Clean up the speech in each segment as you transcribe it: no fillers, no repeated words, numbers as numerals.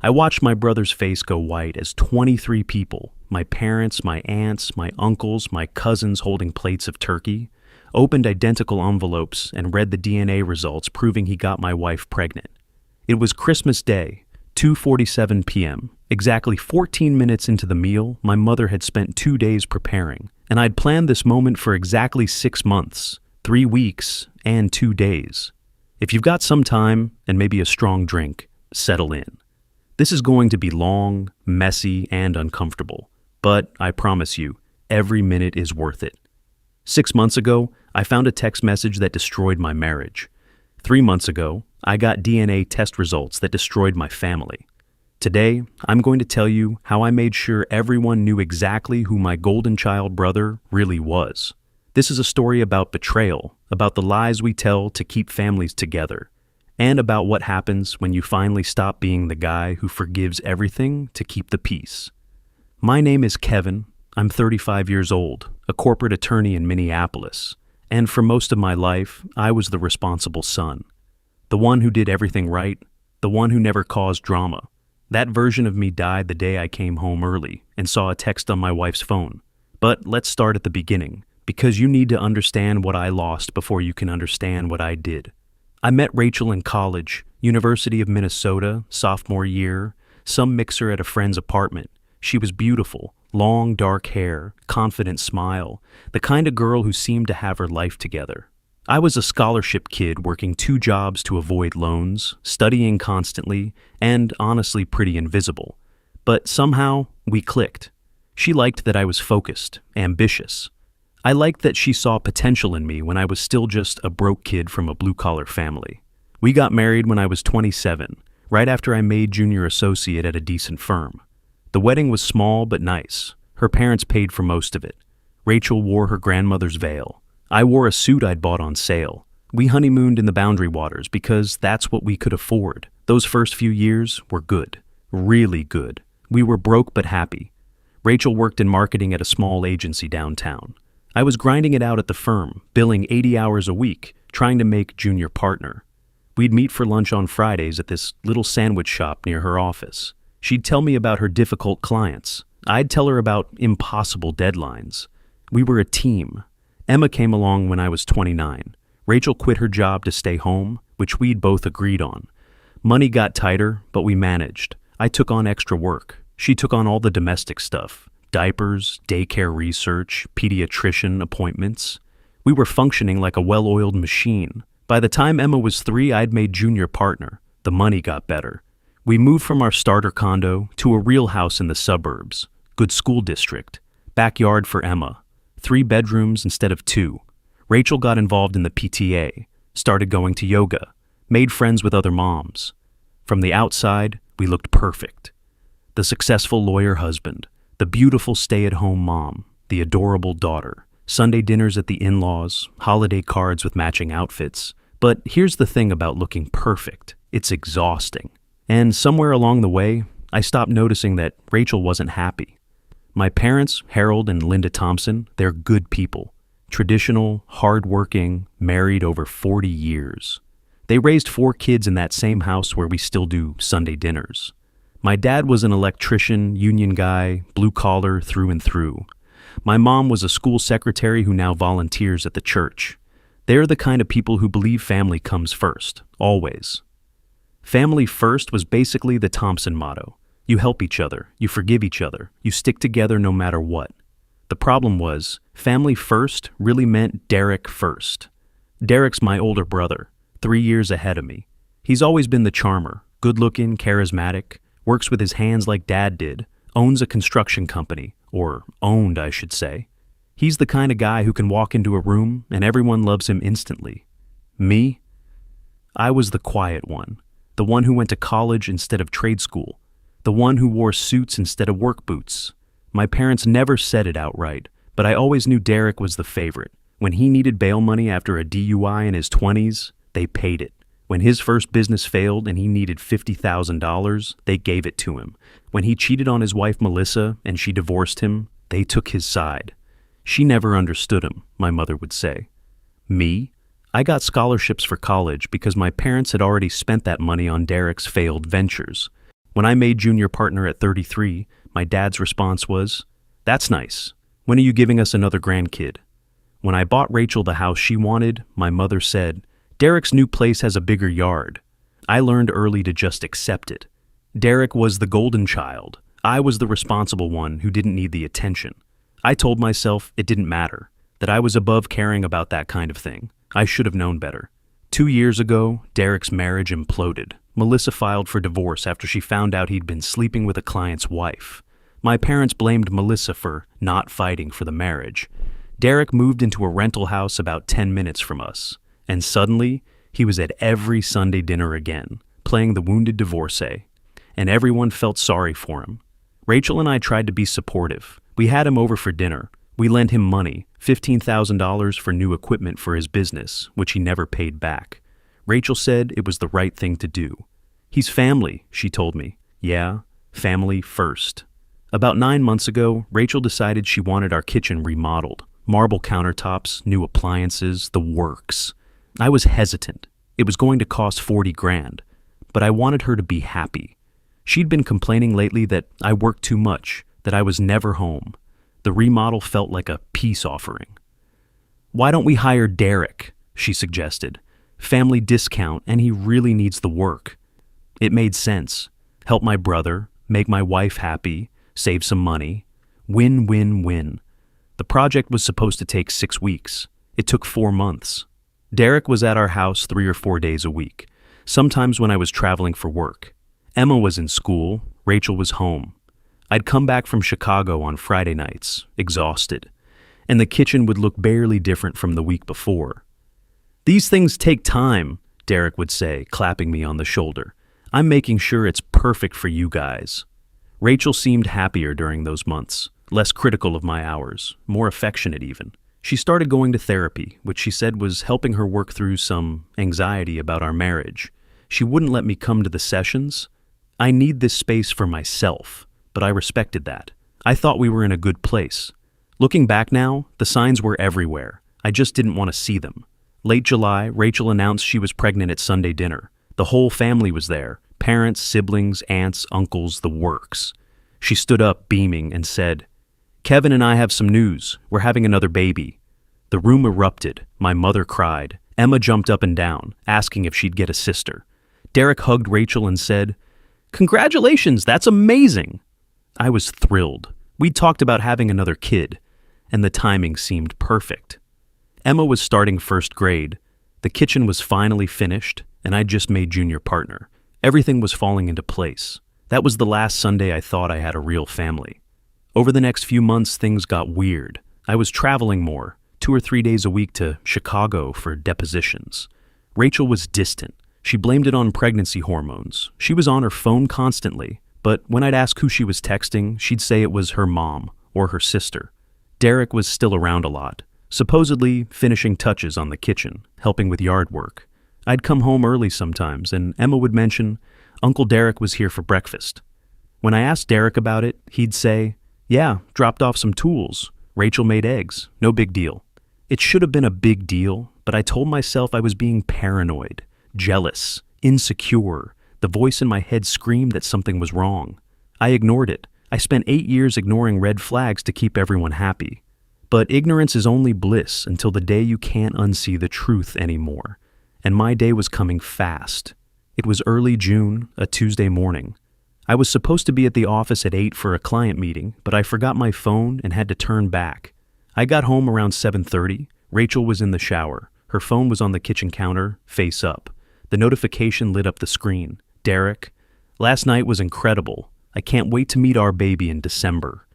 I watched my brother's face go white as 23 people, my parents, my aunts, my uncles, my cousins holding plates of turkey, opened identical envelopes and read the DNA results proving he got my wife pregnant. It was Christmas Day, 2:47 p.m. Exactly 14 minutes into the meal, my mother had spent 2 days preparing, and I'd planned this moment for exactly 6 months, 3 weeks, and 2 days. If you've got some time and maybe a strong drink, settle in. This is going to be long, messy, and uncomfortable, but I promise you, every minute is worth it. 6 months ago, I found a text message that destroyed my marriage. 3 months ago, I got DNA test results that destroyed my family. Today, I'm going to tell you how I made sure everyone knew exactly who my golden child brother really was. This is a story about betrayal, about the lies we tell to keep families together, and about what happens when you finally stop being the guy who forgives everything to keep the peace. My name is Kevin. I'm 35 years old, a corporate attorney in Minneapolis, and for most of my life, I was the responsible son. The one who did everything right, the one who never caused drama. That version of me died the day I came home early and saw a text on my wife's phone. But let's start at the beginning, because you need to understand what I lost before you can understand what I did. I met Rachel in college, University of Minnesota, sophomore year, some mixer at a friend's apartment. She was beautiful, long dark hair, confident smile, the kind of girl who seemed to have her life together. I was a scholarship kid working 2 jobs to avoid loans, studying constantly, and honestly pretty invisible. But somehow, we clicked. She liked that I was focused, ambitious. I liked that she saw potential in me when I was still just a broke kid from a blue-collar family. We got married when I was 27, right after I made junior associate at a decent firm. The wedding was small but nice. Her parents paid for most of it. Rachel wore her grandmother's veil. I wore a suit I'd bought on sale. We honeymooned in the Boundary Waters because that's what we could afford. Those first few years were good. Really good. We were broke but happy. Rachel worked in marketing at a small agency downtown. I was grinding it out at the firm, billing 80 hours a week, trying to make junior partner. We'd meet for lunch on Fridays at this little sandwich shop near her office. She'd tell me about her difficult clients. I'd tell her about impossible deadlines. We were a team. Emma came along when I was 29. Rachel quit her job to stay home, which we'd both agreed on. Money got tighter, but we managed. I took on extra work. She took on all the domestic stuff. Diapers, daycare research, pediatrician appointments. We were functioning like a well-oiled machine. By the time Emma was 3, I'd made junior partner. The money got better. We moved from our starter condo to a real house in the suburbs. Good school district. Backyard for Emma. 3 bedrooms instead of 2. Rachel got involved in the PTA, started going to yoga, made friends with other moms. From the outside, we looked perfect. The successful lawyer husband, the beautiful stay-at-home mom, the adorable daughter, Sunday dinners at the in-laws, holiday cards with matching outfits. But here's the thing about looking perfect. It's exhausting. And somewhere along the way, I stopped noticing that Rachel wasn't happy. My parents, Harold and Linda Thompson, they're good people. Traditional, hard-working, married over 40 years. They raised 4 kids in that same house where we still do Sunday dinners. My dad was an electrician, union guy, blue-collar through and through. My mom was a school secretary who now volunteers at the church. They're the kind of people who believe family comes first, always. Family first was basically the Thompson motto. You help each other, you forgive each other, you stick together no matter what. The problem was, family first really meant Derek first. Derek's my older brother, 3 years ahead of me. He's always been the charmer, good-looking, charismatic, works with his hands like Dad did, owns a construction company, or owned, I should say. He's the kind of guy who can walk into a room and everyone loves him instantly. Me? I was the quiet one, the one who went to college instead of trade school, the one who wore suits instead of work boots. My parents never said it outright, but I always knew Derek was the favorite. When he needed bail money after a DUI in his 20s, they paid it. When his first business failed and he needed $50,000, they gave it to him. When he cheated on his wife Melissa and she divorced him, they took his side. She never understood him, my mother would say. Me? I got scholarships for college because my parents had already spent that money on Derek's failed ventures. When I made junior partner at 33, my dad's response was, "That's nice. When are you giving us another grandkid?" When I bought Rachel the house she wanted, my mother said, "Derek's new place has a bigger yard." I learned early to just accept it. Derek was the golden child. I was the responsible one who didn't need the attention. I told myself it didn't matter, that I was above caring about that kind of thing. I should have known better. 2 years ago, Derek's marriage imploded. Melissa filed for divorce after she found out he'd been sleeping with a client's wife. My parents blamed Melissa for not fighting for the marriage. Derek moved into a rental house about 10 minutes from us, and suddenly, he was at every Sunday dinner again, playing the wounded divorcee, and everyone felt sorry for him. Rachel and I tried to be supportive. We had him over for dinner. We lent him money, $15,000 for new equipment for his business, which he never paid back. Rachel said it was the right thing to do. "He's family," she told me. Yeah, family first. About 9 months ago, Rachel decided she wanted our kitchen remodeled. Marble countertops, new appliances, the works. I was hesitant. It was going to cost 40 grand, but I wanted her to be happy. She'd been complaining lately that I worked too much, that I was never home. The remodel felt like a peace offering. "Why don't we hire Derek?" she suggested. "Family discount, and he really needs the work." It made sense. Help my brother, make my wife happy, save some money. Win, win, win. The project was supposed to take 6 weeks. It took 4 months. Derek was at our house 3 or 4 days a week, sometimes when I was traveling for work. Emma was in school, Rachel was home. I'd come back from Chicago on Friday nights, exhausted, and the kitchen would look barely different from the week before. "These things take time," Derek would say, clapping me on the shoulder. "I'm making sure it's perfect for you guys." Rachel seemed happier during those months, less critical of my hours, more affectionate even. She started going to therapy, which she said was helping her work through some anxiety about our marriage. She wouldn't let me come to the sessions. I need this space for myself, but I respected that. I thought we were in a good place. Looking back now, the signs were everywhere. I just didn't want to see them. Late July, Rachel announced she was pregnant at Sunday dinner. The whole family was there. Parents, siblings, aunts, uncles, the works. She stood up, beaming, and said, "Kevin and I have some news. We're having another baby." The room erupted. My mother cried. Emma jumped up and down, asking if she'd get a sister. Derek hugged Rachel and said, "Congratulations, that's amazing." I was thrilled. We'd talked about having another kid, and the timing seemed perfect. Emma was starting first grade. The kitchen was finally finished, and I'd just made junior partner. Everything was falling into place. That was the last Sunday I thought I had a real family. Over the next few months, things got weird. I was traveling more, 2 or 3 days a week to Chicago for depositions. Rachel was distant. She blamed it on pregnancy hormones. She was on her phone constantly, but when I'd ask who she was texting, she'd say it was her mom or her sister. Derek was still around a lot, supposedly finishing touches on the kitchen, helping with yard work. I'd come home early sometimes, and Emma would mention, "Uncle Derek was here for breakfast." When I asked Derek about it, he'd say, "Yeah, dropped off some tools. Rachel made eggs. No big deal." It should have been a big deal, but I told myself I was being paranoid, jealous, insecure. The voice in my head screamed that something was wrong. I ignored it. I spent 8 years ignoring red flags to keep everyone happy. But ignorance is only bliss until the day you can't unsee the truth anymore. And my day was coming fast. It was early June, a Tuesday morning. I was supposed to be at the office at 8 for a client meeting, but I forgot my phone and had to turn back. I got home around 7:30. Rachel was in the shower. Her phone was on the kitchen counter, face up. The notification lit up the screen. "Derek, last night was incredible. I can't wait to meet our baby in December."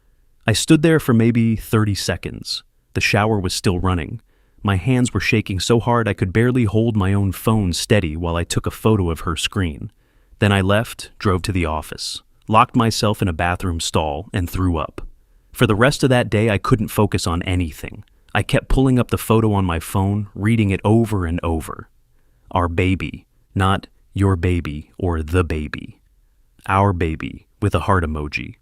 I stood there for maybe 30 seconds. The shower was still running. My hands were shaking so hard I could barely hold my own phone steady while I took a photo of her screen. Then I left, drove to the office, locked myself in a bathroom stall, and threw up. For the rest of that day, I couldn't focus on anything. I kept pulling up the photo on my phone, reading it over and over. Our baby, not your baby or the baby. Our baby, with a heart emoji.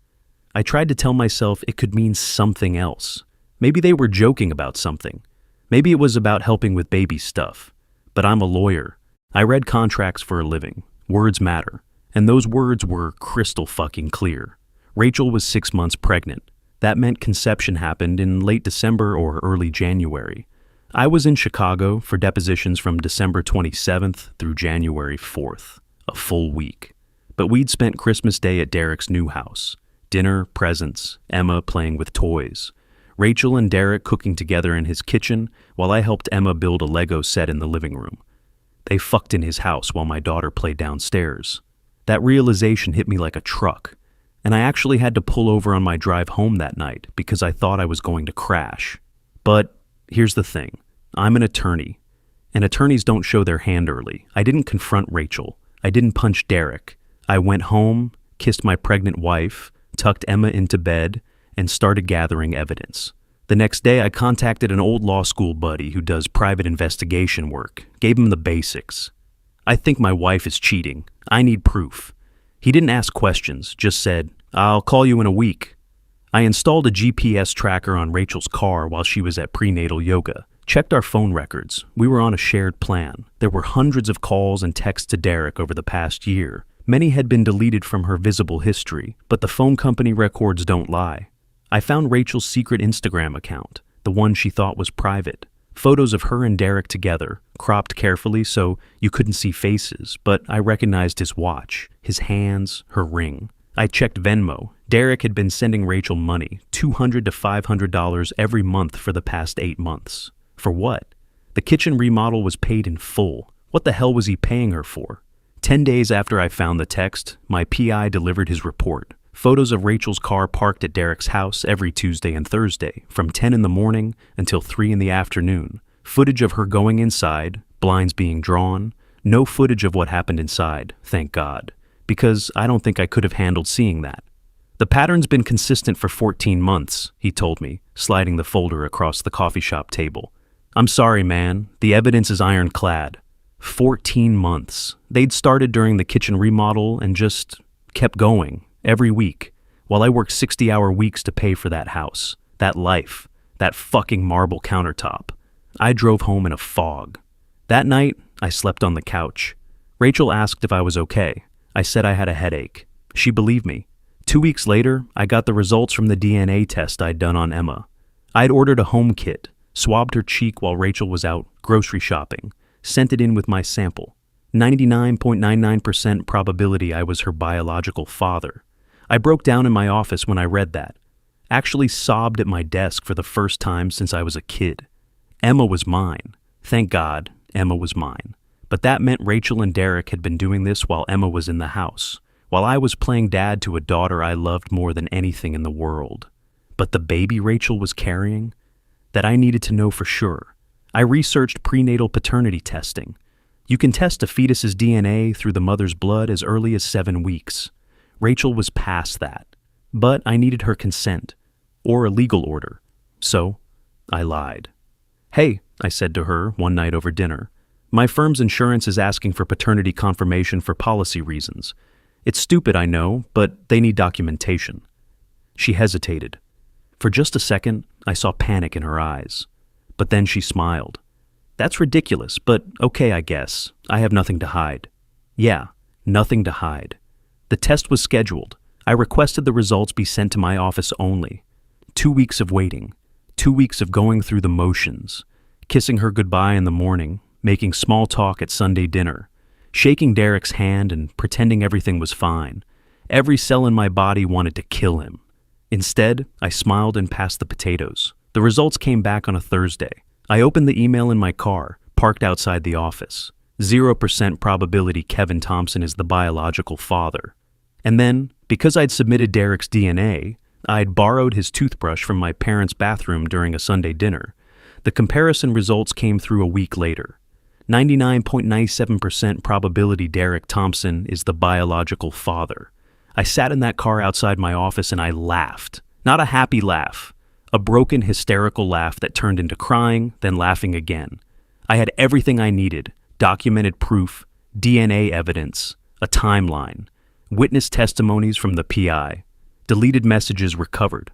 I tried to tell myself it could mean something else. Maybe they were joking about something. Maybe it was about helping with baby stuff. But I'm a lawyer. I read contracts for a living. Words matter. and those words were crystal fucking clear. Rachel was 6 months pregnant. That meant conception happened in late December or early January. I was in Chicago for depositions from December 27th through January 4th, a full week. But we'd spent Christmas Day at Derek's new house. Dinner, presents, Emma playing with toys. Rachel and Derek cooking together in his kitchen while I helped Emma build a Lego set in the living room. They fucked in his house while my daughter played downstairs. That realization hit me like a truck, and I actually had to pull over on my drive home that night because I thought I was going to crash. But here's the thing. I'm an attorney, and attorneys don't show their hand early. I didn't confront Rachel. I didn't punch Derek. I went home, kissed my pregnant wife, tucked Emma into bed, and started gathering evidence. The next day, I contacted an old law school buddy who does private investigation work, gave him the basics. I think my wife is cheating. I need proof. He didn't ask questions, just said, "I'll call you in a week." I installed a GPS tracker on Rachel's car while she was at prenatal yoga. Checked our phone records. We were on a shared plan. There were hundreds of calls and texts to Derek over the past year. Many had been deleted from her visible history, but the phone company records don't lie. I found Rachel's secret Instagram account, the one she thought was private. Photos of her and Derek together, cropped carefully so you couldn't see faces, but I recognized his watch, his hands, her ring. I checked Venmo. Derek had been sending Rachel money, $200 to $500 every month for the past 8 months. For what? The kitchen remodel was paid in full. What the hell was he paying her for? 10 days after I found the text, my PI delivered his report. Photos of Rachel's car parked at Derek's house every Tuesday and Thursday, from 10 in the morning until 3 in the afternoon. Footage of her going inside, blinds being drawn. No footage of what happened inside, thank God, because I don't think I could have handled seeing that. The pattern's been consistent for 14 months, he told me, sliding the folder across the coffee shop table. I'm sorry, man. The evidence is ironclad. 14 months. They'd started during the kitchen remodel and just kept going, every week, while I worked 60-hour weeks to pay for that house, that life, that fucking marble countertop. I drove home in a fog. That night, I slept on the couch. Rachel asked if I was okay. I said I had a headache. She believed me. 2 weeks later, I got the results from the DNA test I'd done on Emma. I'd ordered a home kit, swabbed her cheek while Rachel was out grocery shopping, sent it in with my sample. 99.99% probability I was her biological father. I broke down in my office when I read that. Actually sobbed at my desk for the first time since I was a kid. Emma was mine. Thank God, Emma was mine. But that meant Rachel and Derek had been doing this while Emma was in the house, while I was playing dad to a daughter I loved more than anything in the world. But the baby Rachel was carrying? That I needed to know for sure. I researched prenatal paternity testing. You can test a fetus's DNA through the mother's blood as early as 7 weeks. Rachel was past that. But I needed her consent, or a legal order. So, I lied. "Hey," I said to her one night over dinner, "my firm's insurance is asking for paternity confirmation for policy reasons. It's stupid, I know, but they need documentation." She hesitated. For just a second, I saw panic in her eyes. But then she smiled. "That's ridiculous, but okay, I guess. I have nothing to hide." Yeah, nothing to hide. The test was scheduled. I requested the results be sent to my office only. 2 weeks of waiting. 2 weeks of going through the motions. Kissing her goodbye in the morning, making small talk at Sunday dinner, shaking Derek's hand and pretending everything was fine. Every cell in my body wanted to kill him. Instead, I smiled and passed the potatoes. The results came back on a Thursday. I opened the email in my car, parked outside the office. 0% probability Kevin Thompson is the biological father. And then, because I'd submitted Derek's DNA, I'd borrowed his toothbrush from my parents' bathroom during a Sunday dinner. The comparison results came through a week later. 99.97% probability Derek Thompson is the biological father. I sat in that car outside my office and I laughed. Not a happy laugh. A broken, hysterical laugh that turned into crying, then laughing again. I had everything I needed. Documented proof, DNA evidence, a timeline, witness testimonies from the PI, deleted messages recovered.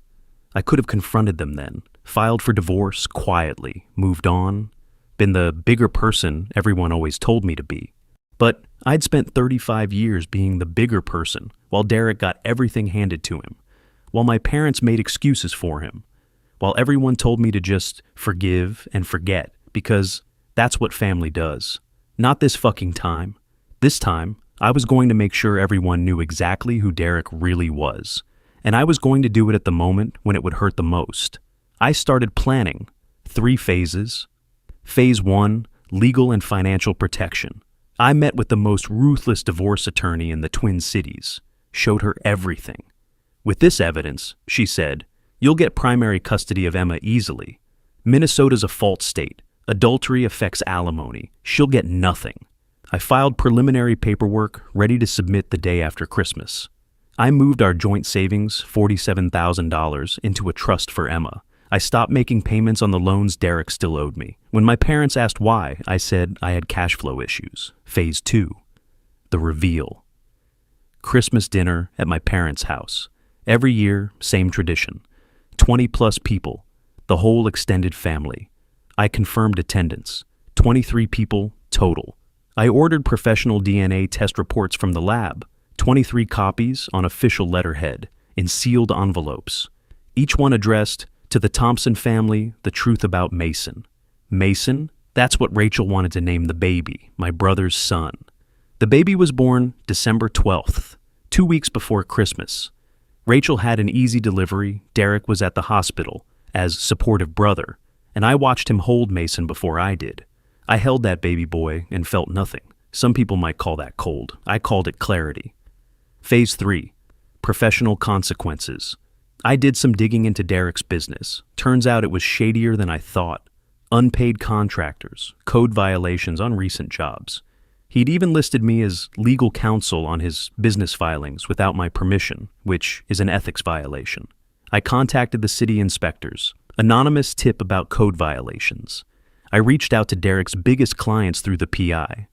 I could have confronted them then, filed for divorce quietly, moved on, been the bigger person everyone always told me to be. But I'd spent 35 years being the bigger person while Derek got everything handed to him, while my parents made excuses for him, while everyone told me to just forgive and forget because that's what family does. Not this fucking time. This time, I was going to make sure everyone knew exactly who Derek really was, and I was going to do it at the moment when it would hurt the most. I started planning 3 phases. Phase 1, legal and financial protection. I met with the most ruthless divorce attorney in the Twin Cities, showed her everything. With this evidence, she said, you'll get primary custody of Emma easily. Minnesota's a fault state. Adultery affects alimony. She'll get nothing. I filed preliminary paperwork ready to submit the day after Christmas. I moved our joint savings, $47,000, into a trust for Emma. I stopped making payments on the loans Derek still owed me. When my parents asked why, I said I had cash flow issues. Phase 2, the reveal. Christmas dinner at my parents' house. Every year, same tradition. 20-plus people, the whole extended family. I confirmed attendance. 23 people total. I ordered professional DNA test reports from the lab. 23 copies on official letterhead, in sealed envelopes. Each one addressed, to the Thompson family, the truth about Mason. Mason? That's what Rachel wanted to name the baby, my brother's son. The baby was born December 12th, 2 weeks before Christmas. Rachel had an easy delivery. Derek was at the hospital as supportive brother, and I watched him hold Mason before I did. I held that baby boy and felt nothing. Some people might call that cold. I called it clarity. Phase 3, professional consequences. I did some digging into Derek's business. Turns out it was shadier than I thought. Unpaid contractors, code violations on recent jobs. He'd even listed me as legal counsel on his business filings without my permission, which is an ethics violation. I contacted the city inspectors. Anonymous tip about code violations. I reached out to Derek's biggest clients through the PI.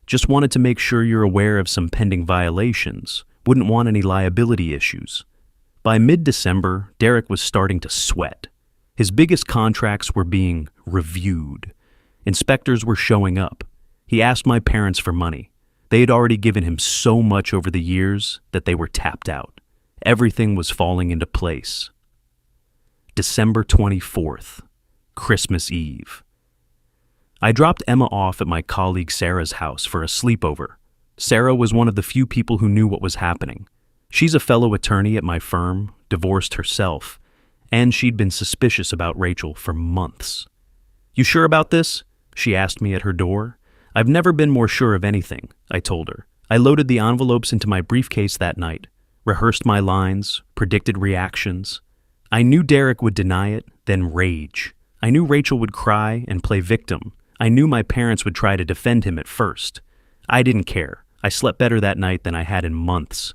Just wanted to make sure you're aware of some pending violations. Wouldn't want any liability issues. By mid-December, Derek was starting to sweat. His biggest contracts were being reviewed. Inspectors were showing up. He asked my parents for money. They had already given him so much over the years that they were tapped out. Everything was falling into place. December 24th, Christmas Eve. I dropped Emma off at my colleague Sarah's house for a sleepover. Sarah was one of the few people who knew what was happening. She's a fellow attorney at my firm, divorced herself, and she'd been suspicious about Rachel for months. You sure about this? She asked me at her door. I've never been more sure of anything, I told her. I loaded the envelopes into my briefcase that night, rehearsed my lines, predicted reactions. I knew Derek would deny it, then rage. I knew Rachel would cry and play victim. I knew my parents would try to defend him at first. I didn't care. I slept better that night than I had in months.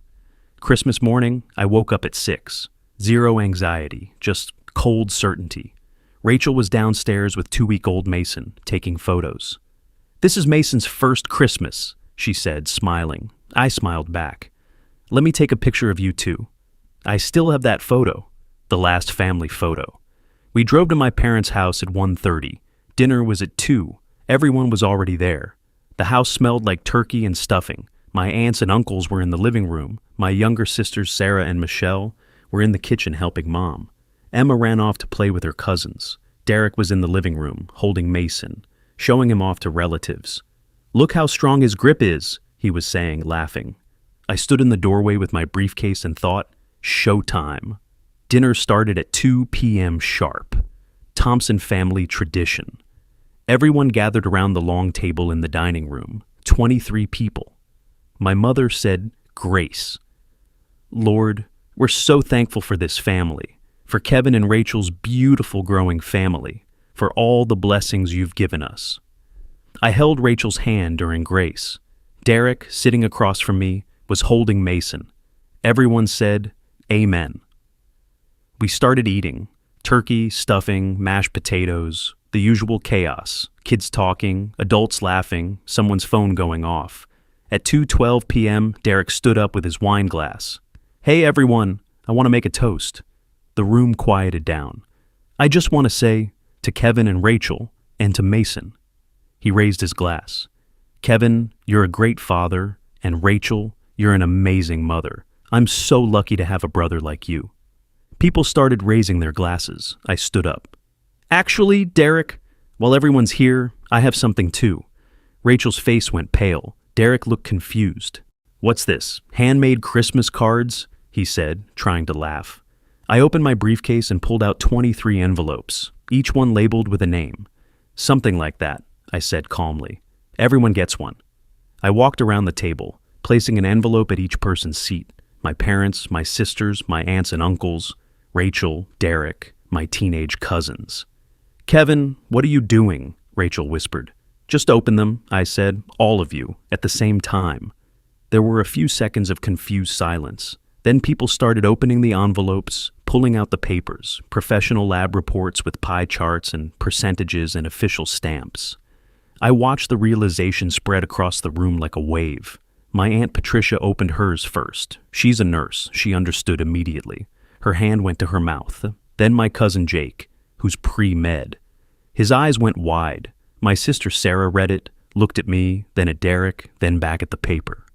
Christmas morning, I woke up at 6. Zero anxiety, just cold certainty. Rachel was downstairs with 2-week-old Mason, taking photos. This is Mason's first Christmas, she said, smiling. I smiled back. Let me take a picture of you too. I still have that photo, the last family photo. We drove to my parents' house at 1:30. Dinner was at 2. Everyone was already there. The house smelled like turkey and stuffing. My aunts and uncles were in the living room. My younger sisters, Sarah and Michelle, were in the kitchen helping Mom. Emma ran off to play with her cousins. Derek was in the living room, holding Mason, showing him off to relatives. Look how strong his grip is, he was saying, laughing. I stood in the doorway with my briefcase and thought, showtime. Dinner started at 2 p.m. sharp. Thompson family tradition. Everyone gathered around the long table in the dining room, 23 people. My mother said grace. Lord, we're so thankful for this family, for Kevin and Rachel's beautiful growing family, for all the blessings you've given us. I held Rachel's hand during grace. Derek, sitting across from me, was holding Mason. Everyone said, Amen. We started eating. Turkey, stuffing, mashed potatoes, the usual chaos. Kids talking, adults laughing, someone's phone going off. At 2:12 p.m., Derek stood up with his wine glass. Hey everyone, I want to make a toast. The room quieted down. I just want to say, to Kevin and Rachel, and to Mason. He raised his glass. Kevin, you're a great father, and Rachel, you're an amazing mother. I'm so lucky to have a brother like you. People started raising their glasses. I stood up. Actually, Derek, while everyone's here, I have something too. Rachel's face went pale. Derek looked confused. What's this? Handmade Christmas cards? He said, trying to laugh. I opened my briefcase and pulled out 23 envelopes, each one labeled with a name. Something like that, I said calmly. Everyone gets one. I walked around the table, placing an envelope at each person's seat. My parents, my sisters, my aunts and uncles, Rachel, Derek, my teenage cousins. Kevin, what are you doing? Rachel whispered. Just open them, I said, all of you, at the same time. There were a few seconds of confused silence. Then people started opening the envelopes, pulling out the papers, professional lab reports with pie charts and percentages and official stamps. I watched the realization spread across the room like a wave. My Aunt Patricia opened hers first. She's a nurse. She understood immediately. Her hand went to her mouth. Then my cousin Jake, who's pre-med. His eyes went wide. My sister Sarah read it, looked at me, then at Derek, then back at the paper.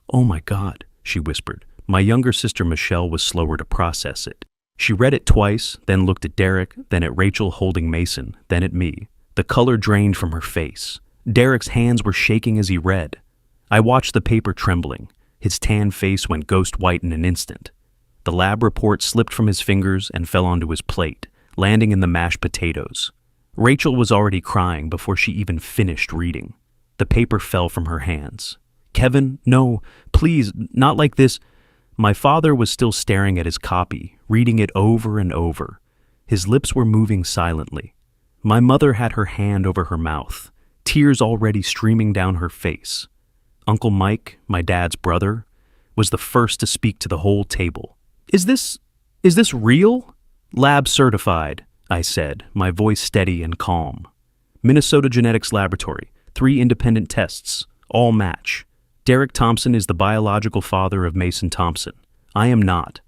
Oh my God, she whispered. My younger sister Michelle was slower to process it. She read it twice, then looked at Derek, then at Rachel holding Mason, then at me. The color drained from her face. Derek's hands were shaking as he read. I watched the paper trembling. His tan face went ghost white in an instant. The lab report slipped from his fingers and fell onto his plate, landing in the mashed potatoes. Rachel was already crying before she even finished reading. The paper fell from her hands. Kevin, no, please, not like this. My father was still staring at his copy, reading it over and over. His lips were moving silently. My mother had her hand over her mouth, tears already streaming down her face. Uncle Mike, my dad's brother, was the first to speak to the whole table. Is this real? Lab certified, I said, my voice steady and calm. Minnesota Genetics Laboratory, 3 independent tests, all match. Derek Thompson is the biological father of Mason Thompson. I am not.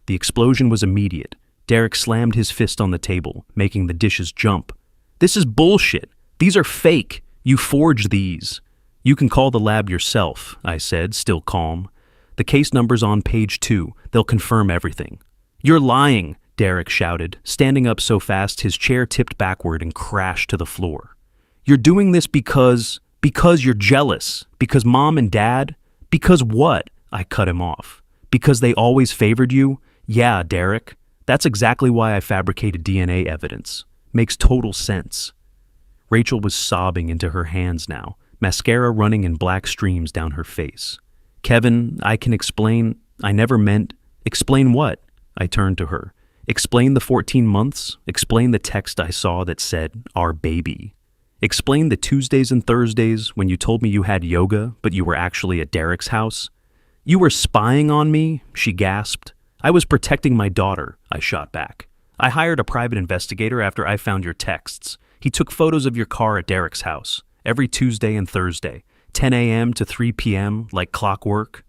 The explosion was immediate. Derek slammed his fist on the table, making the dishes jump. This is bullshit. These are fake. You forged these. You can call the lab yourself, I said, still calm. The case number's on page 2. They'll confirm everything. You're lying, Derek shouted, standing up so fast his chair tipped backward and crashed to the floor. You're doing this because you're jealous. Because Mom and Dad? Because what? I cut him off. Because they always favored you? Yeah, Derek. That's exactly why I fabricated DNA evidence. Makes total sense. Rachel was sobbing into her hands now, mascara running in black streams down her face. Kevin, I can explain. I never meant. Explain what? I turned to her. Explain the 14 months. Explain the text I saw that said, our baby. Explain the Tuesdays and Thursdays when you told me you had yoga, but you were actually at Derek's house. You were spying on me, she gasped. I was protecting my daughter, I shot back. I hired a private investigator after I found your texts. He took photos of your car at Derek's house, every Tuesday and Thursday, 10 a.m. to 3 p.m., like clockwork.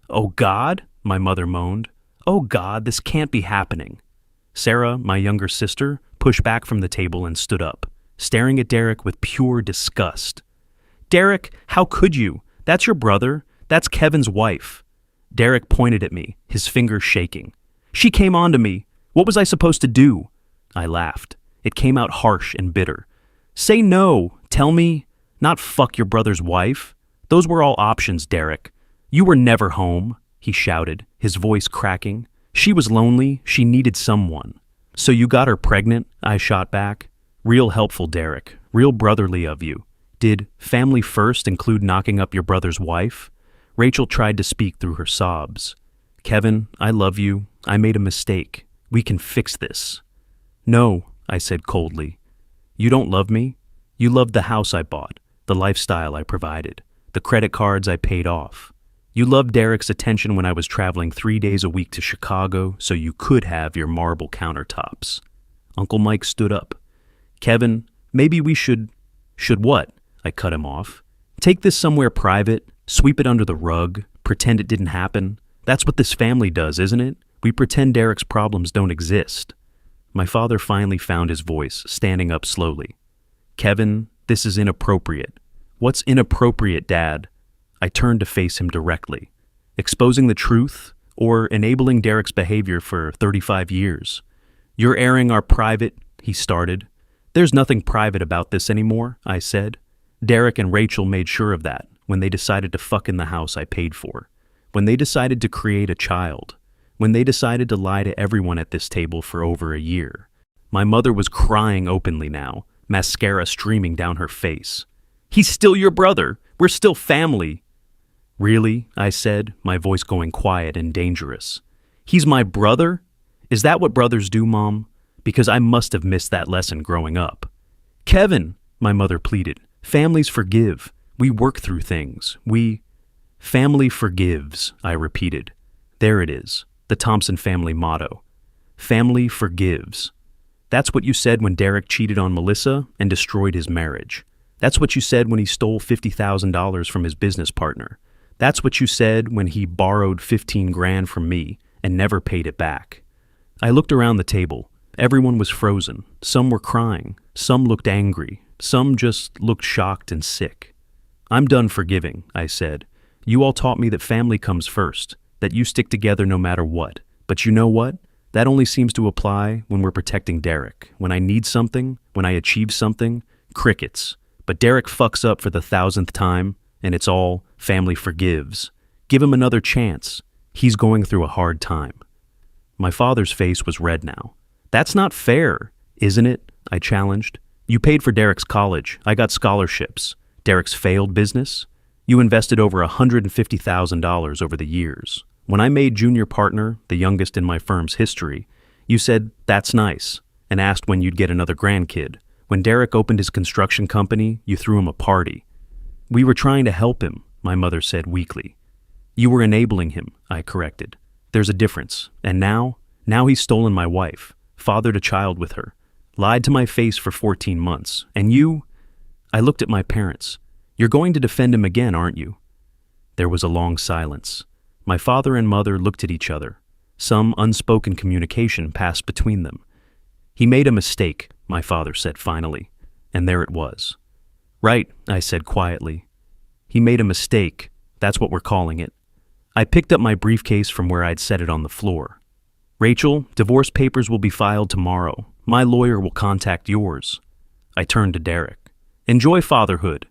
Oh God, my mother moaned. Oh God, this can't be happening. Sarah, my younger sister, pushed back from the table and stood up, staring at Derek with pure disgust. Derek, how could you? That's your brother. That's Kevin's wife. Derek pointed at me, his fingers shaking. She came on to me. What was I supposed to do? I laughed. It came out harsh and bitter. Say no. Tell me. Not fuck your brother's wife. Those were all options, Derek. You were never home, he shouted, his voice cracking. She was lonely. She needed someone. So you got her pregnant? I shot back. Real helpful, Derek. Real brotherly of you. Did family first include knocking up your brother's wife? Rachel tried to speak through her sobs. Kevin, I love you. I made a mistake. We can fix this. No, I said coldly. You don't love me? You loved the house I bought, the lifestyle I provided, the credit cards I paid off. You loved Derek's attention when I was traveling 3 days a week to Chicago so you could have your marble countertops. Uncle Mike stood up. Kevin, maybe we should... Should what? I cut him off. Take this somewhere private, sweep it under the rug, pretend it didn't happen. That's what this family does, isn't it? We pretend Derek's problems don't exist. My father finally found his voice, standing up slowly. Kevin, this is inappropriate. What's inappropriate, Dad? I turned to face him directly. Exposing the truth or enabling Derek's behavior for 35 years? You're airing our private, he started. There's nothing private about this anymore, I said. Derek and Rachel made sure of that when they decided to fuck in the house I paid for, when they decided to create a child, when they decided to lie to everyone at this table for over a year. My mother was crying openly now, mascara streaming down her face. He's still your brother. We're still family. Really? I said, my voice going quiet and dangerous. He's my brother? Is that what brothers do, Mom? Because I must have missed that lesson growing up. Kevin, my mother pleaded, families forgive. We work through things. Family forgives, I repeated. There it is, the Thompson family motto. Family forgives. That's what you said when Derek cheated on Melissa and destroyed his marriage. That's what you said when he stole $50,000 from his business partner. That's what you said when he borrowed 15 grand from me and never paid it back. I looked around the table. Everyone was frozen. Some were crying. Some looked angry. Some just looked shocked and sick. I'm done forgiving, I said. You all taught me that family comes first, that you stick together no matter what. But you know what? That only seems to apply when we're protecting Derek. When I need something, when I achieve something, crickets. But Derek fucks up for the 1,000th time, and it's all family forgives. Give him another chance. He's going through a hard time. My father's face was red now. That's not fair, isn't it? I challenged. You paid for Derek's college. I got scholarships. Derek's failed business? You invested over $150,000 over the years. When I made junior partner, the youngest in my firm's history, you said, that's nice, and asked when you'd get another grandkid. When Derek opened his construction company, you threw him a party. We were trying to help him, my mother said weakly. You were enabling him, I corrected. There's a difference. And now he's stolen my wife, fathered a child with her, lied to my face for 14 months. And you? I looked at my parents. You're going to defend him again, aren't you? There was a long silence. My father and mother looked at each other. Some unspoken communication passed between them. He made a mistake, my father said finally, and there it was. Right, I said quietly. He made a mistake. That's what we're calling it. I picked up my briefcase from where I'd set it on the floor. Rachel, divorce papers will be filed tomorrow. My lawyer will contact yours. I turned to Derek. Enjoy fatherhood.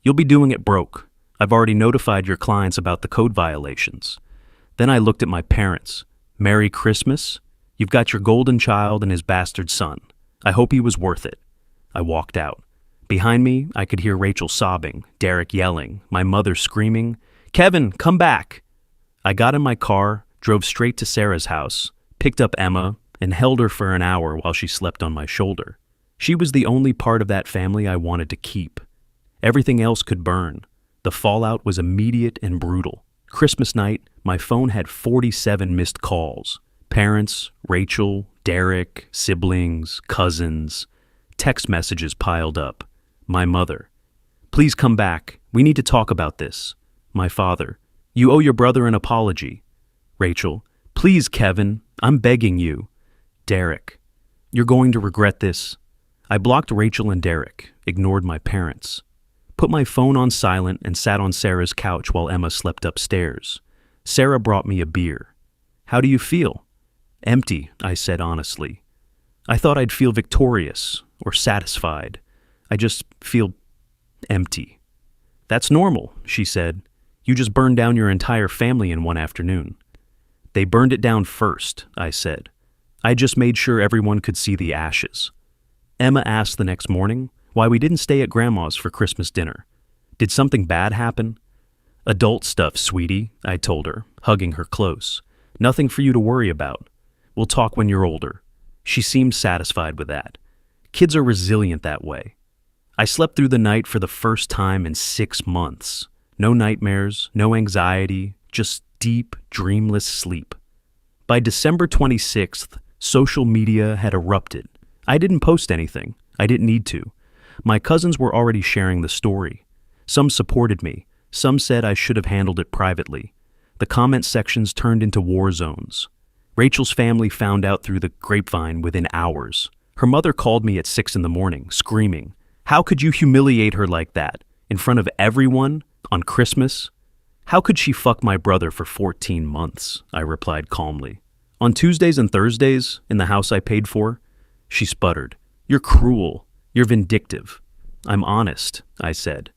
You'll be doing it broke. I've already notified your clients about the code violations. Then I looked at my parents. Merry Christmas. You've got your golden child and his bastard son. I hope he was worth it. I walked out. Behind me, I could hear Rachel sobbing, Derek yelling, my mother screaming, Kevin, come back! I got in my car, drove straight to Sarah's house, picked up Emma, and held her for an hour while she slept on my shoulder. She was the only part of that family I wanted to keep. Everything else could burn. The fallout was immediate and brutal. Christmas night, my phone had 47 missed calls. Parents, Rachel, Derek, siblings, cousins. Text messages piled up. My mother. Please come back. We need to talk about this. My father. You owe your brother an apology. Rachel. Please, Kevin. I'm begging you. Derek. You're going to regret this. I blocked Rachel and Derek, ignored my parents. Put my phone on silent and sat on Sarah's couch while Emma slept upstairs. Sarah brought me a beer. How do you feel? Empty, I said honestly. I thought I'd feel victorious or satisfied. I just feel empty. That's normal, she said. You just burned down your entire family in one afternoon. They burned it down first, I said. I just made sure everyone could see the ashes. Emma asked the next morning why we didn't stay at Grandma's for Christmas dinner. Did something bad happen? Adult stuff, sweetie, I told her, hugging her close. Nothing for you to worry about. We'll talk when you're older. She seemed satisfied with that. Kids are resilient that way. I slept through the night for the first time in 6 months. No nightmares, no anxiety, just deep, dreamless sleep. By December 26th, social media had erupted. I didn't post anything. I didn't need to. My cousins were already sharing the story. Some supported me. Some said I should have handled it privately. The comment sections turned into war zones. Rachel's family found out through the grapevine within hours. Her mother called me at 6 in the morning, screaming, "How could you humiliate her like that? in front of everyone, on Christmas? How could she fuck my brother for 14 months? I replied calmly. On Tuesdays and Thursdays, in the house I paid for? She sputtered. You're cruel. You're vindictive. I'm honest, I said.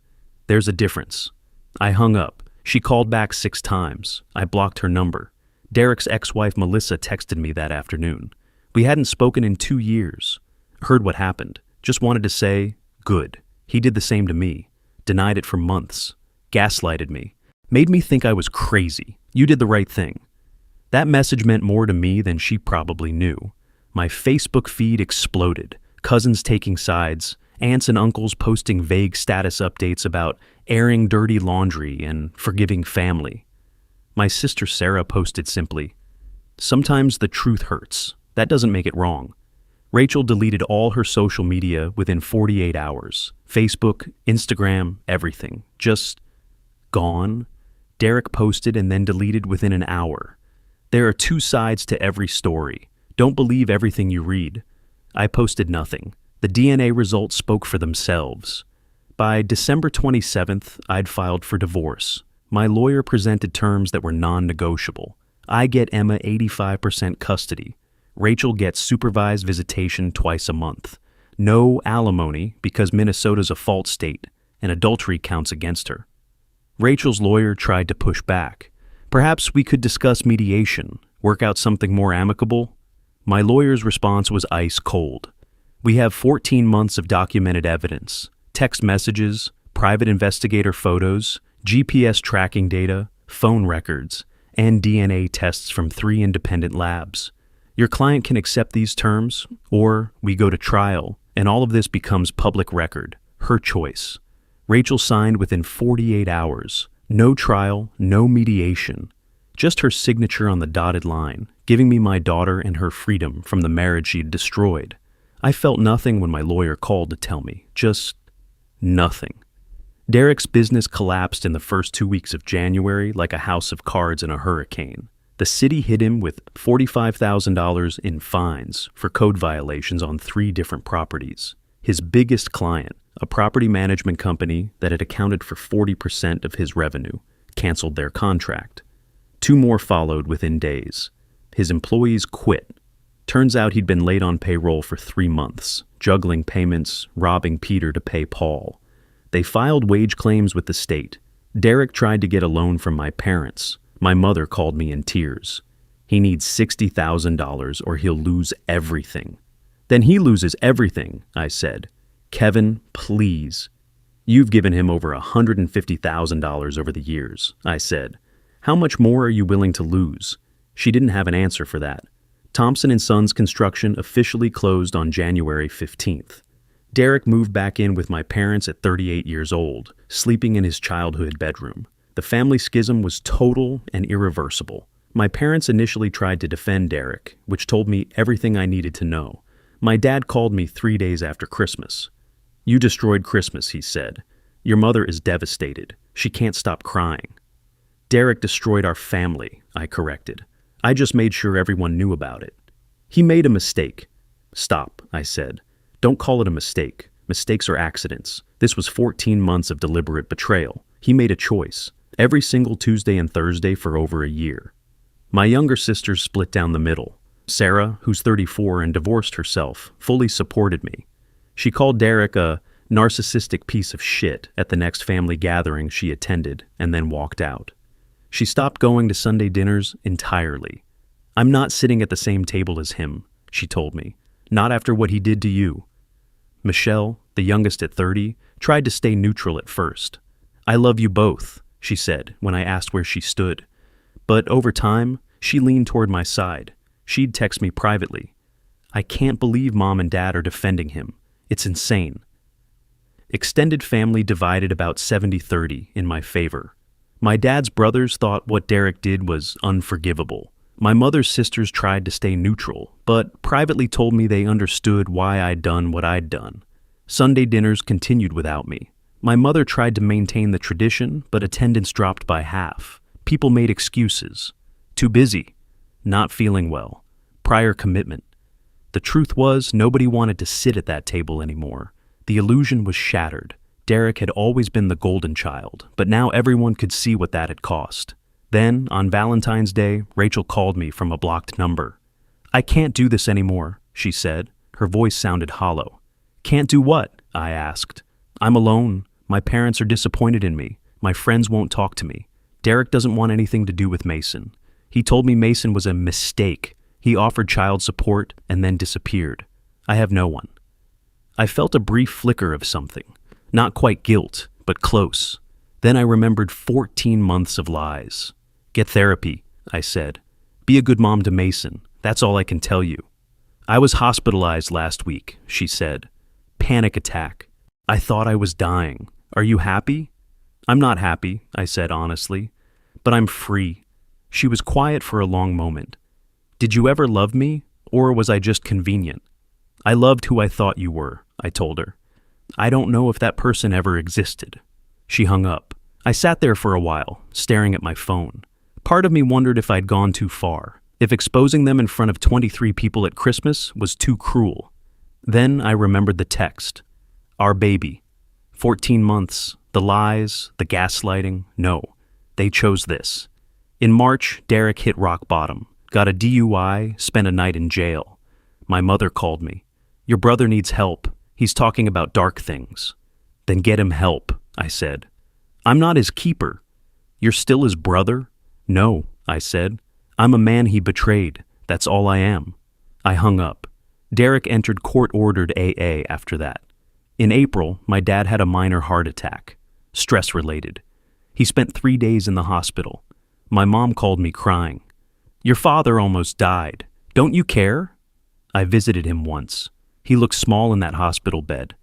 There's a difference. I hung up. She called back 6 times. I blocked her number. Derek's ex-wife Melissa texted me that afternoon. We hadn't spoken in 2 years. Heard what happened. Just wanted to say, good. He did the same to me. Denied it for months. Gaslighted me. Made me think I was crazy. You did the right thing. That message meant more to me than she probably knew. My Facebook feed exploded. Cousins taking sides. Aunts and uncles posting vague status updates about airing dirty laundry and forgiving family. My sister Sarah posted simply, "Sometimes the truth hurts. That doesn't make it wrong." Rachel deleted all her social media within 48 hours. Facebook, Instagram, everything. Just gone. Derek posted and then deleted within an hour. There are 2 sides to every story. Don't believe everything you read. I posted nothing. The DNA results spoke for themselves. By December 27th, I'd filed for divorce. My lawyer presented terms that were non-negotiable. I get Emma 85% custody. Rachel gets supervised visitation twice a month. No alimony because Minnesota's a fault state and adultery counts against her. Rachel's lawyer tried to push back. Perhaps we could discuss mediation, work out something more amicable. My lawyer's response was ice cold. We have 14 months of documented evidence, text messages, private investigator photos, GPS tracking data, phone records, and DNA tests from 3 independent labs. Your client can accept these terms, or we go to trial, and all of this becomes public record, her choice. Rachel signed within 48 hours. No trial, no mediation. Just her signature on the dotted line, giving me my daughter and her freedom from the marriage she'd destroyed. I felt nothing when my lawyer called to tell me. Just nothing. Derek's business collapsed in the first 2 weeks of January like a house of cards in a hurricane. The city hit him with $45,000 in fines for code violations on 3 different properties. His biggest client, a property management company that had accounted for 40% of his revenue, canceled their contract. 2 more followed within days. His employees quit. Turns out he'd been late on payroll for 3 months, juggling payments, robbing Peter to pay Paul. They filed wage claims with the state. Derek tried to get a loan from my parents. My mother called me in tears. He needs $60,000 or he'll lose everything. Then he loses everything, I said. Kevin, please. You've given him over $150,000 over the years, I said. How much more are you willing to lose? She didn't have an answer for that. Thompson & Sons construction officially closed on January 15th. Derek moved back in with my parents at 38 years old, sleeping in his childhood bedroom. The family schism was total and irreversible. My parents initially tried to defend Derek, which told me everything I needed to know. My dad called me 3 days after Christmas. You destroyed Christmas, he said. Your mother is devastated. She can't stop crying. Derek destroyed our family, I corrected. I just made sure everyone knew about it. He made a mistake. Stop, I said. Don't call it a mistake. Mistakes are accidents. This was 14 months of deliberate betrayal. He made a choice. Every single Tuesday and Thursday for over a year. My younger sisters split down the middle. Sarah, who's 34 and divorced herself, fully supported me. She called Derek a narcissistic piece of shit at the next family gathering she attended and then walked out. She stopped going to Sunday dinners entirely. I'm not sitting at the same table as him, she told me. Not after what he did to you. Michelle, the youngest at 30, tried to stay neutral at first. I love you both, she said when I asked where she stood. But over time, she leaned toward my side. She'd text me privately. I can't believe Mom and Dad are defending him. It's insane. Extended family divided about 70-30 in my favor. My dad's brothers thought what Derek did was unforgivable. My mother's sisters tried to stay neutral, but privately told me they understood why I'd done what I'd done. Sunday dinners continued without me. My mother tried to maintain the tradition, but attendance dropped by half. People made excuses. Too busy. Not feeling well. Prior commitment. The truth was, nobody wanted to sit at that table anymore. The illusion was shattered. Derek had always been the golden child, but now everyone could see what that had cost. Then, on Valentine's Day, Rachel called me from a blocked number. "I can't do this anymore," she said. Her voice sounded hollow. "Can't do what?" I asked. "I'm alone. My parents are disappointed in me. My friends won't talk to me. Derek doesn't want anything to do with Mason. He told me Mason was a mistake. He offered child support and then disappeared. I have no one." I felt a brief flicker of something. Not quite guilt, but close. Then I remembered 14 months of lies. "Get therapy," I said. "Be a good mom to Mason. That's all I can tell you." "I was hospitalized last week," she said. "Panic attack. I thought I was dying. Are you happy?" "I'm not happy," I said honestly, "but I'm free." She was quiet for a long moment. "Did you ever love me, or was I just convenient?" "I loved who I thought you were," I told her. "I don't know if that person ever existed." She hung up. I sat there for a while, staring at my phone. Part of me wondered if I'd gone too far, if exposing them in front of 23 people at Christmas was too cruel. Then I remembered the text. Our baby. 14 months, the lies, the gaslighting, no. They chose this. In March, Derek hit rock bottom, got a DUI, spent a night in jail. My mother called me. "Your brother needs help. He's talking about dark things." "Then get him help," I said. "I'm not his keeper." "You're still his brother?" "No," I said. "I'm a man he betrayed. That's all I am." I hung up. Derek entered court-ordered AA after that. In April, my dad had a minor heart attack, stress-related. He spent 3 days in the hospital. My mom called me crying. "Your father almost died. Don't you care?" I visited him once. He looked small in that hospital bed,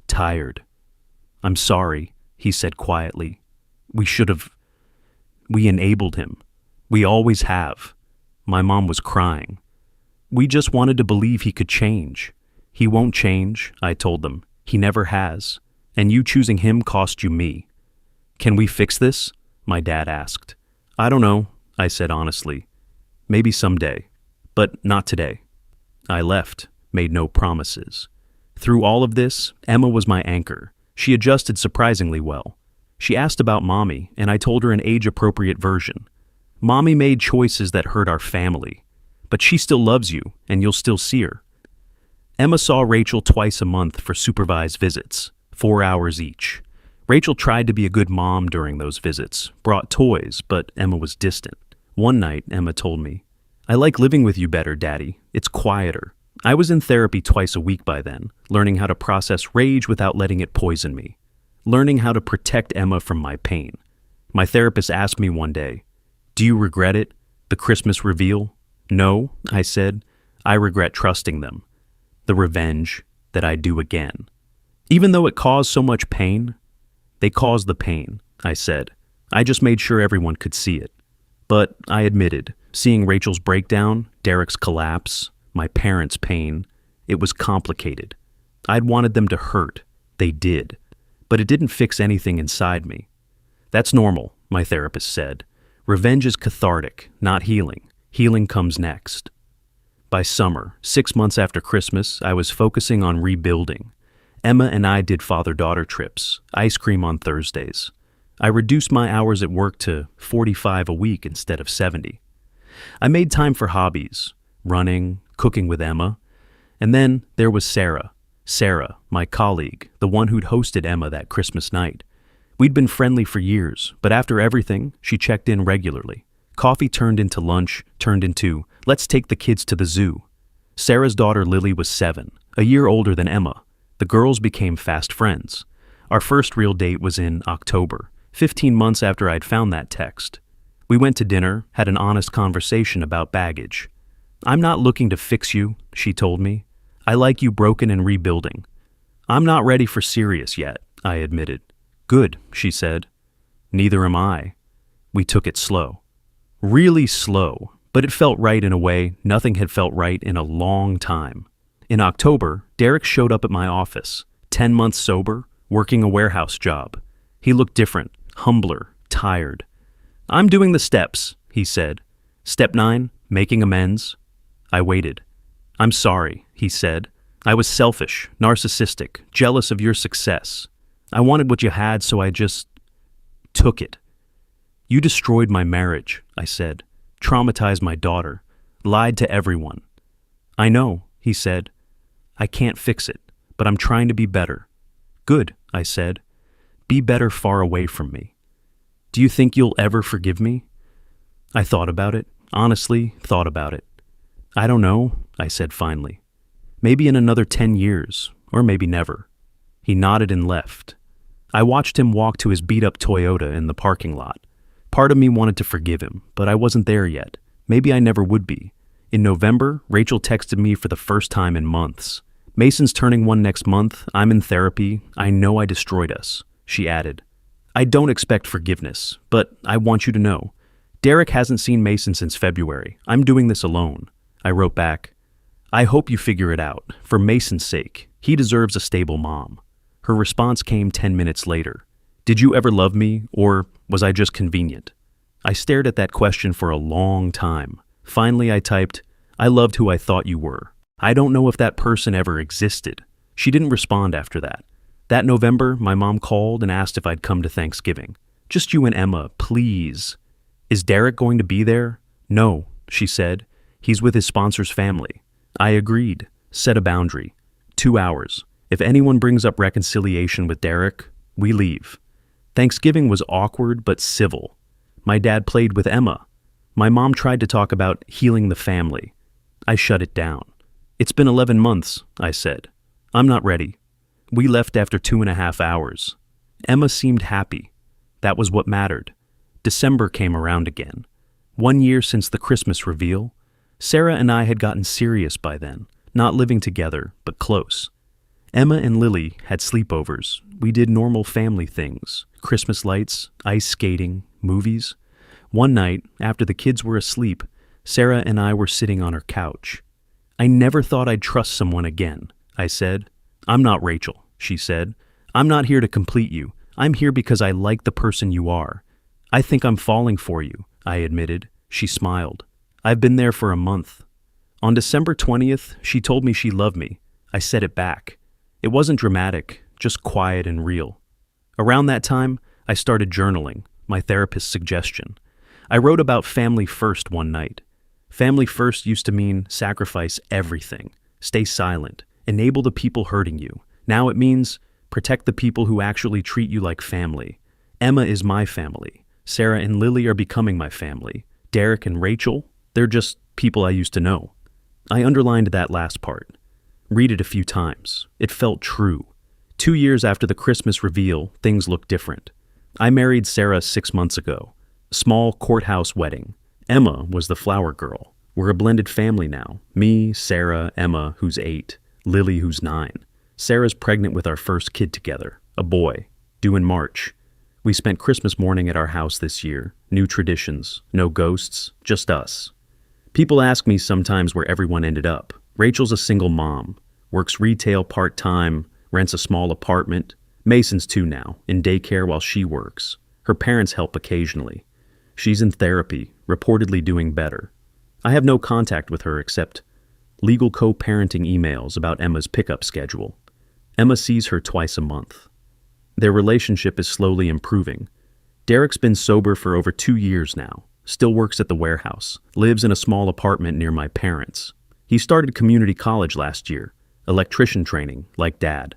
tired. "I'm sorry," he said quietly. We enabled him. We always have." My mom was crying. "We just wanted to believe he could change." "He won't change," I told them. "He never has. And you choosing him cost you me." "Can we fix this?" my dad asked. "I don't know," I said honestly. "Maybe someday, but not today." I left, made no promises. Through all of this, Emma was my anchor. She adjusted surprisingly well. She asked about Mommy, and I told her an age-appropriate version. Mommy made choices that hurt our family, but she still loves you, and you'll still see her. Emma saw Rachel twice a month for supervised visits, 4 hours each. Rachel tried to be a good mom during those visits, brought toys, but Emma was distant. One night, Emma told me, "I like living with you better, Daddy. It's quieter." I was in therapy twice a week by then, learning how to process rage without letting it poison me, learning how to protect Emma from my pain. My therapist asked me one day, "Do you regret it? The Christmas reveal?" "No," I said. "I regret trusting them. The revenge that I do again. Even though it caused so much pain." "They caused the pain," I said. "I just made sure everyone could see it." But I admitted, seeing Rachel's breakdown, Derek's collapse, my parents' pain, it was complicated. I'd wanted them to hurt. They did. But it didn't fix anything inside me. "That's normal," my therapist said. "Revenge is cathartic, not healing. Healing comes next." By summer, 6 months after Christmas, I was focusing on rebuilding. Emma and I did father-daughter trips, ice cream on Thursdays. I reduced my hours at work to 45 a week instead of 70. I made time for hobbies, running, cooking with Emma. And then there was Sarah, my colleague, the one who'd hosted Emma that Christmas night. We'd been friendly for years, but after everything, she checked in regularly. Coffee turned into lunch, turned into, "Let's take the kids to the zoo." Sarah's daughter Lily was 7, a year older than Emma. The girls became fast friends. Our first real date was in October, 15 months after I'd found that text. We went to dinner, had an honest conversation about baggage. "I'm not looking to fix you," she told me. "I like you broken and rebuilding." "I'm not ready for serious yet," I admitted. "Good," she said. "Neither am I." We took it slow. Really slow, but it felt right in a way nothing had felt right in a long time. In October, Derek showed up at my office, 10 months sober, working a warehouse job. He looked different, humbler, tired. "I'm doing the steps," he said. "Step 9, making amends." I waited. "I'm sorry," he said. "I was selfish, narcissistic, jealous of your success." I wanted what you had, so I just took it. You destroyed my marriage, I said, traumatized my daughter, lied to everyone. I know, he said. I can't fix it, but I'm trying to be better. Good, I said. Be better far away from me. Do you think you'll ever forgive me? I thought about it, honestly thought about it. I don't know, I said finally. Maybe in another 10 years, or maybe never. He nodded and left. I watched him walk to his beat-up Toyota in the parking lot. Part of me wanted to forgive him, but I wasn't there yet. Maybe I never would be. In November, Rachel texted me for the first time in months. Mason's turning 1 next month. I'm in therapy. I know I destroyed us. She added, I don't expect forgiveness, but I want you to know. Derek hasn't seen Mason since February. I'm doing this alone. I wrote back, I hope you figure it out. For Mason's sake, he deserves a stable mom. Her response came 10 minutes later. Did you ever love me, or was I just convenient? I stared at that question for a long time. Finally, I typed, I loved who I thought you were. I don't know if that person ever existed. She didn't respond after that. That November, my mom called and asked if I'd come to Thanksgiving. Just you and Emma, please. Is Derek going to be there? No, she said. He's with his sponsor's family. I agreed. Set a boundary. 2 hours. If anyone brings up reconciliation with Derek, we leave. Thanksgiving was awkward but civil. My dad played with Emma. My mom tried to talk about healing the family. I shut it down. It's been 11 months, I said. I'm not ready. We left after 2.5 hours. Emma seemed happy. That was what mattered. December came around again. 1 year since the Christmas reveal. Sarah and I had gotten serious by then, not living together, but close. Emma and Lily had sleepovers. We did normal family things, Christmas lights, ice skating, movies. One night, after the kids were asleep, Sarah and I were sitting on her couch. I never thought I'd trust someone again, I said. I'm not Rachel, she said. I'm not here to complete you. I'm here because I like the person you are. I think I'm falling for you, I admitted. She smiled. I've been there for a month. On December 20th, she told me she loved me. I said it back. It wasn't dramatic, just quiet and real. Around that time, I started journaling, my therapist's suggestion. I wrote about family first one night. Family first used to mean sacrifice everything, stay silent, enable the people hurting you. Now it means protect the people who actually treat you like family. Emma is my family. Sarah and Lily are becoming my family. Derek and Rachel, they're just people I used to know. I underlined that last part. Read it a few times. It felt true. 2 years after the Christmas reveal, things looked different. I married Sarah 6 months ago. Small courthouse wedding. Emma was the flower girl. We're a blended family now. Me, Sarah, Emma, who's 8, Lily, who's 9. Sarah's pregnant with our first kid together, a boy, due in March. We spent Christmas morning at our house this year. New traditions, no ghosts, just us. People ask me sometimes where everyone ended up. Rachel's a single mom, works retail part-time, rents a small apartment. Mason's 2 now, in daycare while she works. Her parents help occasionally. She's in therapy, reportedly doing better. I have no contact with her except legal co-parenting emails about Emma's pickup schedule. Emma sees her twice a month. Their relationship is slowly improving. Derek's been sober for over 2 years now, still works at the warehouse, lives in a small apartment near my parents. He started community college last year, electrician training, like Dad.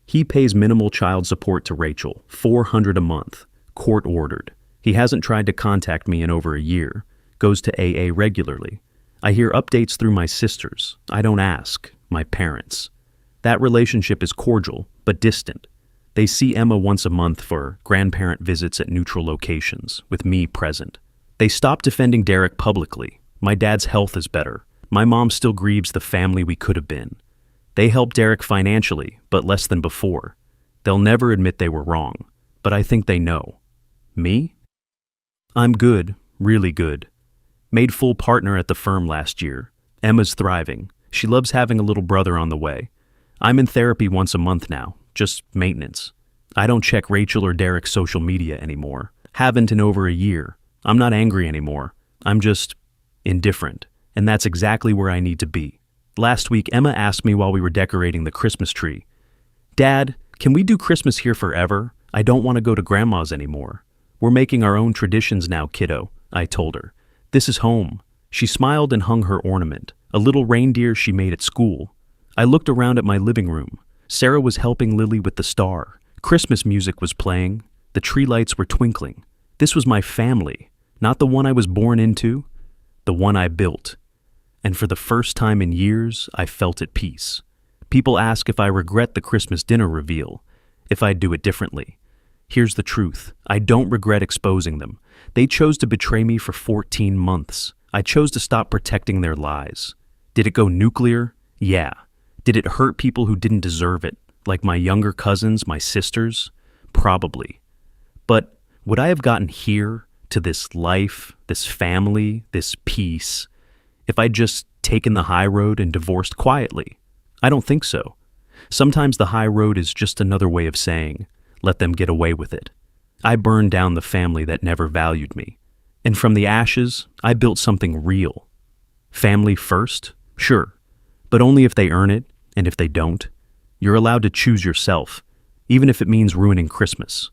He pays minimal child support to Rachel, $400 a month, court-ordered. He hasn't tried to contact me in over a year, goes to AA regularly. I hear updates through my sisters. I don't ask, my parents. That relationship is cordial, but distant. They see Emma once a month for grandparent visits at neutral locations, with me present. They stopped defending Derek publicly. My dad's health is better. My mom still grieves the family we could have been. They help Derek financially, but less than before. They'll never admit they were wrong, but I think they know. Me? I'm good, really good. Made full partner at the firm last year. Emma's thriving. She loves having a little brother on the way. I'm in therapy once a month now, just maintenance. I don't check Rachel or Derek's social media anymore. Haven't in over a year. I'm not angry anymore. I'm just indifferent, and that's exactly where I need to be. Last week, Emma asked me while we were decorating the Christmas tree, "Dad, Can we do Christmas here forever? I don't want to go to Grandma's anymore. We're making our own traditions now, kiddo, I told her. This is home. She smiled and hung her ornament, a little reindeer she made at school. I looked around at my living room. Sarah was helping Lily with the star. Christmas music was playing. The tree lights were twinkling. This was my family, not the one I was born into, the one I built. And for the first time in years, I felt at peace. People ask if I regret the Christmas dinner reveal, if I'd do it differently. Here's the truth. I don't regret exposing them. They chose to betray me for 14 months. I chose to stop protecting their lies. Did it go nuclear? Yeah. Did it hurt people who didn't deserve it, like my younger cousins, my sisters? Probably. But would I have gotten here, to this life, this family, this peace, if I'd just taken the high road and divorced quietly? I don't think so. Sometimes the high road is just another way of saying, let them get away with it. I burned down the family that never valued me. And from the ashes, I built something real. Family first? Sure. But only if they earn it, and if they don't. You're allowed to choose yourself, even if it means ruining Christmas.